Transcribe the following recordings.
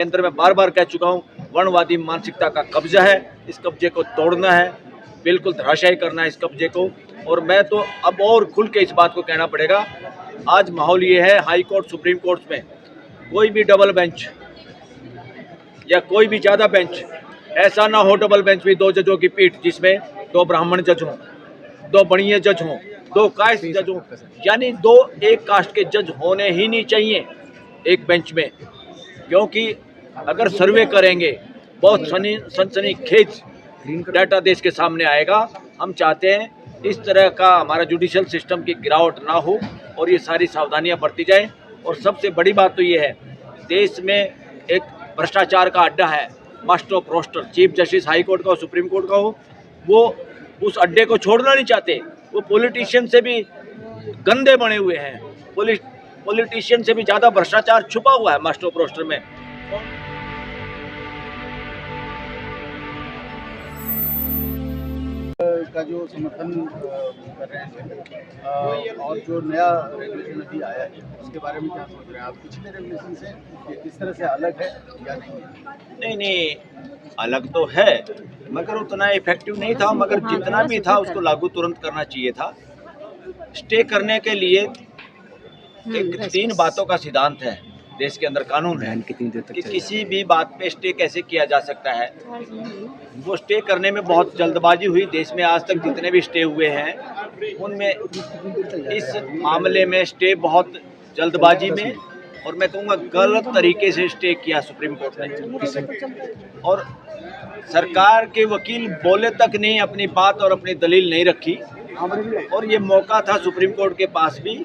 अंदर मैं बार बार कह चुका हूँ, वर्णवादी मानसिकता का कब्जा है। इस कब्जे को तोड़ना है, बिल्कुल धराशायी करना है इस कब्जे को। और मैं तो अब और खुल के इस बात को कहना पड़ेगा, आज माहौल ये है, हाई कोर्ट सुप्रीम कोर्ट में कोई भी डबल बेंच या कोई भी ज़्यादा बेंच, ऐसा ना हो डबल बेंच भी 2 जजों की पीठ जिसमें 2 ब्राह्मण जज हों, 2 बणिये जज हों, 2 कास्ट जज हों, यानी 2 एक कास्ट के जज होने ही नहीं चाहिए एक बेंच में। क्योंकि अगर सर्वे करेंगे बहुत सनसनीखेज डाटा देश के सामने आएगा। हम चाहते हैं इस तरह का हमारा जुडिशियल सिस्टम की गिरावट ना हो और ये सारी सावधानियां बरती जाएं। और सबसे बड़ी बात तो ये है, देश में एक भ्रष्टाचार का अड्डा है, master of roster, chief justice high court का हो सुप्रीम कोर्ट का हो, वो उस अड्डे को छोड़ना नहीं चाहते। वो पॉलिटिशियन से भी गंदे बने हुए हैं, पॉलिटिशियन से भी ज़्यादा भ्रष्टाचार छुपा हुआ है मास्टर ऑफ रोस्टर में। का जो समर्थन कर रहे हैं और जो नया रेगुलेशन अभी आया है उसके बारे में क्या सोच रहे हैं आप? पिछले रेगुलेशन से ये किस तरह से अलग है या नहीं? नहीं, अलग तो है मगर उतना इफेक्टिव नहीं था। मगर जितना भी था उसको लागू तुरंत करना चाहिए था। स्टे करने के लिए एक 3 बातों का सिद्धांत है देश के अंदर, कानून है कि किसी भी बात पे स्टे कैसे किया जा सकता है। वो स्टे करने में बहुत जल्दबाजी हुई। देश में आज तक जितने भी स्टे हुए हैं उनमें इस मामले में स्टे बहुत जल्दबाजी में और मैं कहूँगा गलत तरीके से स्टे किया सुप्रीम कोर्ट ने। और सरकार के वकील बोले तक नहीं, अपनी बात और अपनी दलील नहीं रखी। और ये मौका था सुप्रीम कोर्ट के पास भी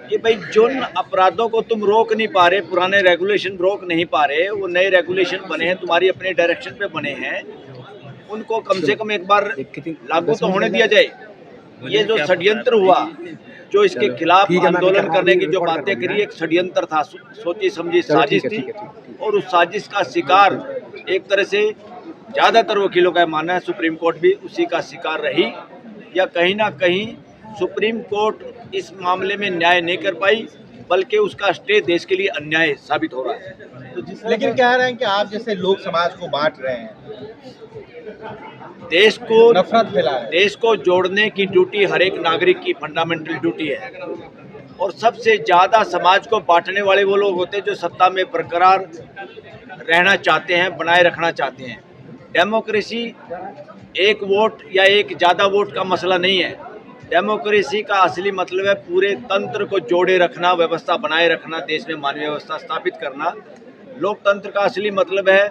कि भाई जिन अपराधों को तुम रोक नहीं पा रहे, पुराने रेगुलेशन रोक नहीं पा रहे, वो नए रेगुलेशन बने हैं, तुम्हारी अपने डायरेक्शन पे बने हैं, उनको कम से कम एक बार लागू तो होने दिया जाए। ये जो षड्यंत्र हुआ, जो इसके खिलाफ आंदोलन करने की जो बातें करी, एक षड्यंत्र था, सोची समझी साजिश थी। और उस साजिश का शिकार एक तरह से ज़्यादातर वकीलों का मानना है सुप्रीम कोर्ट भी उसी का शिकार रही। या कहीं ना कहीं सुप्रीम कोर्ट इस मामले में न्याय नहीं कर पाई, बल्कि उसका स्टे देश के लिए अन्याय साबित हो रहा है। तो लेकिन कह रहे हैं कि आप जैसे लोग समाज को बांट रहे हैं, देश को नफरत फैला रहे हैं। देश को जोड़ने की ड्यूटी हर एक नागरिक की फंडामेंटल ड्यूटी है। और सबसे ज़्यादा समाज को बांटने वाले वो लोग होते हैं जो सत्ता में बरकरार रहना चाहते हैं, बनाए रखना चाहते हैं। डेमोक्रेसी एक वोट या एक ज़्यादा वोट का मसला नहीं है। डेमोक्रेसी का असली मतलब है पूरे तंत्र को जोड़े रखना, व्यवस्था बनाए रखना, देश में मानवीय व्यवस्था स्थापित करना। लोकतंत्र का असली मतलब है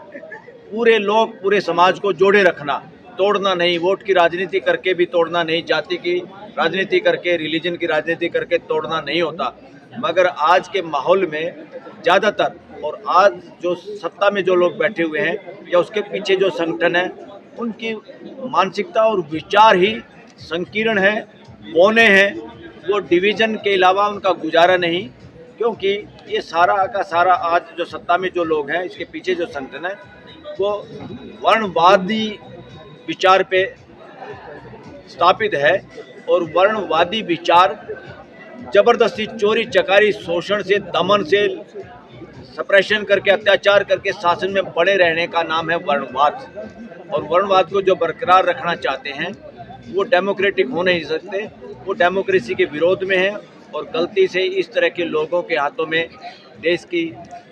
पूरे लोग, पूरे समाज को जोड़े रखना, तोड़ना नहीं। वोट की राजनीति करके भी तोड़ना नहीं, जाति की राजनीति करके, रिलीजन की राजनीति करके तोड़ना नहीं होता। मगर आज के माहौल में ज़्यादातर, और आज जो सत्ता में जो लोग बैठे हुए हैं या उसके पीछे जो संगठन है, उनकी मानसिकता और विचार ही संकीर्ण है, बौने हैं। वो डिवीज़न के अलावा उनका गुजारा नहीं। क्योंकि ये सारा का सारा आज जो सत्ता में जो लोग हैं, इसके पीछे जो संगठन है, वो वर्णवादी विचार पे स्थापित है। और वर्णवादी विचार जबरदस्ती, चोरी चकारी, शोषण से, दमन से, सप्रेशन करके, अत्याचार करके शासन में पड़े रहने का नाम है वर्णवाद। और वर्णवाद को जो बरकरार रखना चाहते हैं वो डेमोक्रेटिक हो नहीं सकते, वो डेमोक्रेसी के विरोध में है। और गलती से इस तरह के लोगों के हाथों में देश की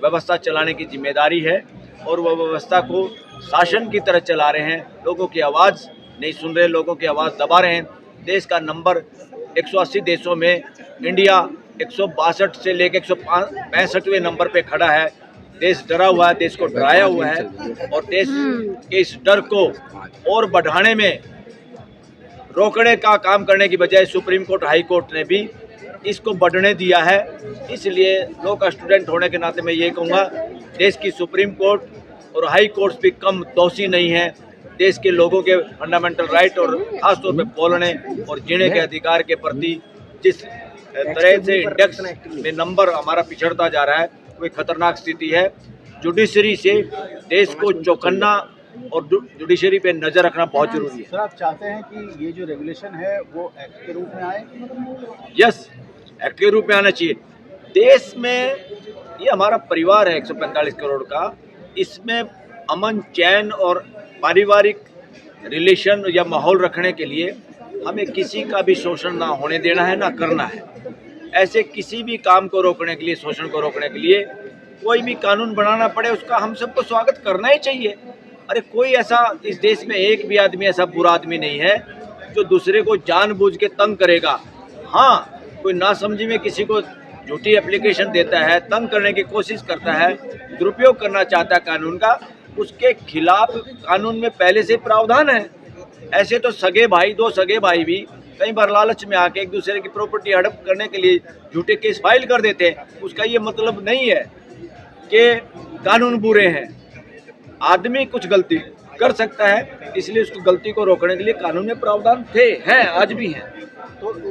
व्यवस्था चलाने की जिम्मेदारी है और वो व्यवस्था को शासन की तरह चला रहे हैं। लोगों की आवाज़ नहीं सुन रहे, लोगों की आवाज़ दबा रहे हैं। देश का नंबर 180 देशों में इंडिया 162 से लेकर 165वें नंबर पे खड़ा है। देश डरा हुआ है, देश को डराया हुआ है। और देश के इस डर को और बढ़ाने में, रोकने का काम करने की बजाय सुप्रीम कोर्ट, हाई कोर्ट ने भी इसको बढ़ने दिया है। इसलिए लॉ का स्टूडेंट होने के नाते मैं ये कहूँगा, देश की सुप्रीम कोर्ट और हाई कोर्ट भी कम दोषी नहीं है। देश के लोगों के फंडामेंटल राइट और खासतौर पे बोलने और जीने के अधिकार के प्रति जिस तरह से इंडेक्स में नंबर हमारा पिछड़ता जा रहा है, वो एक खतरनाक स्थिति है। जुडिशरी से देश को चौकन्ना और जुडिशरी पे नज़र रखना बहुत जरूरी है। सर, आप चाहते हैं कि ये जो रेगुलेशन है वो एक्ट के रूप में आए? यस, एक्ट के रूप में आना चाहिए। देश में ये हमारा परिवार है 145 करोड़ का, इसमें अमन चैन और पारिवारिक रिलेशन या माहौल रखने के लिए हमें किसी का भी शोषण ना होने देना है, ना करना है। ऐसे किसी भी काम को रोकने के लिए, शोषण को रोकने के लिए कोई भी कानून बनाना पड़े, उसका हम सबको स्वागत करना ही चाहिए। अरे कोई ऐसा इस देश में एक भी आदमी ऐसा बुरा आदमी नहीं है जो दूसरे को जानबूझ के तंग करेगा। हाँ, कोई नासमझी में किसी को झूठी एप्लीकेशन देता है, तंग करने की कोशिश करता है, दुरुपयोग करना चाहता है कानून का, उसके खिलाफ कानून में पहले से प्रावधान है। ऐसे तो सगे भाई, दो सगे भाई भी कई बार लालच में आके एक दूसरे की प्रॉपर्टी हड़प करने के लिए झूठे केस फाइल कर देते हैं। उसका ये मतलब नहीं है कि कानून बुरे हैं। आदमी कुछ गलती कर सकता है, इसलिए उसकी गलती को रोकने के लिए कानून में प्रावधान थे, हैं, आज भी हैं।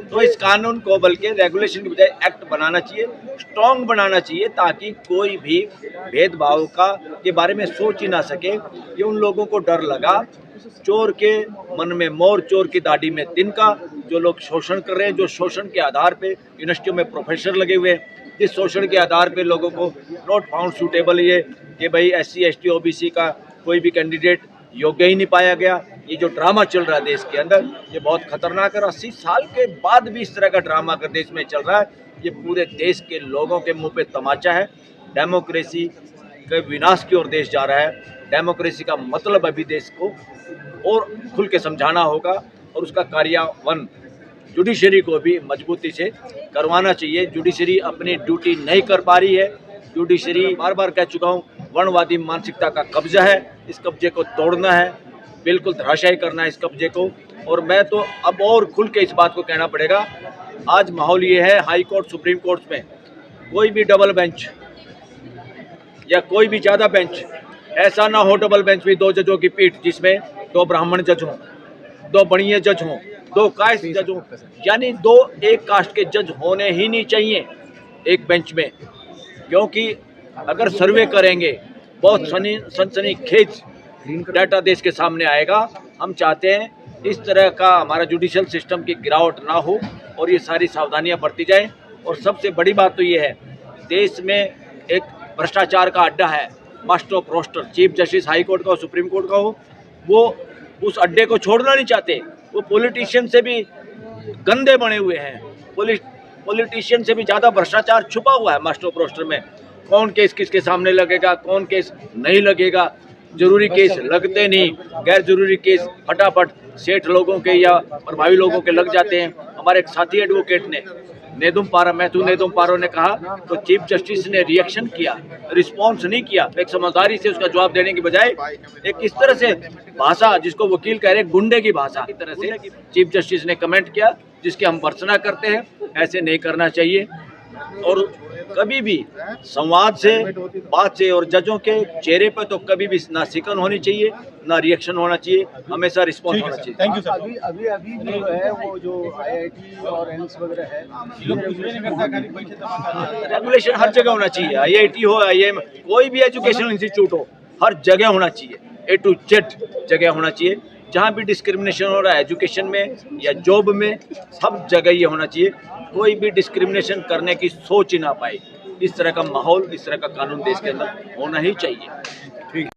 तो इस कानून को बल्कि रेगुलेशन की बजाय एक्ट बनाना चाहिए, स्ट्रॉन्ग बनाना चाहिए, ताकि कोई भी भेदभाव का के बारे में सोच ही ना सके। ये उन लोगों को डर लगा, चोर के मन में मोर, चोर की दाढ़ी में तिनका, जो लोग शोषण कर रहे हैं, जो शोषण के आधार पे यूनिवर्सिटियों में प्रोफेसर लगे हुए हैं, जिस शोषण के आधार पे लोगों को नॉट फाउंड सूटेबल ये कि भाई SC ST OBC का कोई भी कैंडिडेट योग्य ही नहीं पाया गया। ये जो ड्रामा चल रहा है देश के अंदर, ये बहुत खतरनाक है। 80 साल के बाद भी इस तरह का ड्रामा अगर देश में चल रहा है, ये पूरे देश के लोगों के मुंह पे तमाचा है। डेमोक्रेसी के विनाश की ओर देश जा रहा है। डेमोक्रेसी का मतलब अभी देश को और खुल के समझाना होगा और उसका कार्यान्वयन जुडिशरी को भी मजबूती से करवाना चाहिए। जुडिशरी अपनी ड्यूटी नहीं कर पा रही है। जुडिशरी, बार बार कह चुका हूँ, वर्णवादी मानसिकता का कब्जा है। इस कब्जे को तोड़ना है, बिल्कुल धराशायी करना है इस कब्जे को। और मैं तो अब और खुल के इस बात को कहना पड़ेगा, आज माहौल ये है, हाई कोर्ट, सुप्रीम कोर्ट में कोई भी डबल बेंच या कोई भी ज़्यादा बेंच, ऐसा ना हो डबल बेंच भी 2 जजों की पीठ जिसमें 2 ब्राह्मण जज हों, 2 बणिये जज हों, 2 कास्ट जज हों, यानी 2 एक कास्ट के जज होने ही नहीं चाहिए एक बेंच में। क्योंकि अगर सर्वे करेंगे बहुत सनसनीखेज डाटा देश के सामने आएगा। हम चाहते हैं इस तरह का हमारा जुडिशियल सिस्टम की गिरावट ना हो और ये सारी सावधानियां बरती जाएं। और सबसे बड़ी बात तो ये है, देश में एक भ्रष्टाचार का अड्डा है, master of roster, chief justice high court का हो, सुप्रीम कोर्ट का हो, वो उस अड्डे को छोड़ना नहीं चाहते। वो पॉलिटिशियन से भी गंदे बने हुए हैं। पॉलिटिशियन से भी ज़्यादा भ्रष्टाचार छुपा हुआ है मास्टर ऑफ रोस्टर में। कौन केस किसके सामने लगेगा, कौन केस नहीं लगेगा, जरूरी केस लगते नहीं, गैर जरूरी केस फटाफट सेठ लोगों के या प्रभावी लोगों के लग जाते हैं। हमारे एक साथी एडवोकेट ने मैथ्यू नेदुम पारो ने कहा तो चीफ जस्टिस ने रिएक्शन किया, रिस्पॉन्स नहीं किया। एक समझदारी से उसका जवाब देने की बजाय एक इस तरह से भाषा, जिसको वकील कह रहे हैं गुंडे की भाषा, इस तरह से चीफ जस्टिस ने कमेंट किया, जिसकी हम भर्त्सना करते हैं। ऐसे नहीं करना चाहिए। और कभी भी संवाद से, बात से, और जजों के चेहरे पर तो कभी भी ना सिकन होनी चाहिए, ना रिएक्शन होना चाहिए, हमेशा रिस्पॉन्स होना चाहिए। Thank you sir. अभी जो है वो जो IIT और एम्स वगैरह है, रेगुलेशन हर जगह होना चाहिए। IIT हो, IIM, कोई भी एजुकेशनल इंस्टीट्यूट हो, हर जगह होना चाहिए। A to Z जगह होना चाहिए। जहाँ भी डिस्क्रिमिनेशन हो रहा है एजुकेशन में या जॉब में, सब जगह ये होना चाहिए। कोई भी डिस्क्रिमिनेशन करने की सोच ही ना पाए। इस तरह का माहौल, इस तरह का कानून देश के अंदर होना ही चाहिए। ठीक।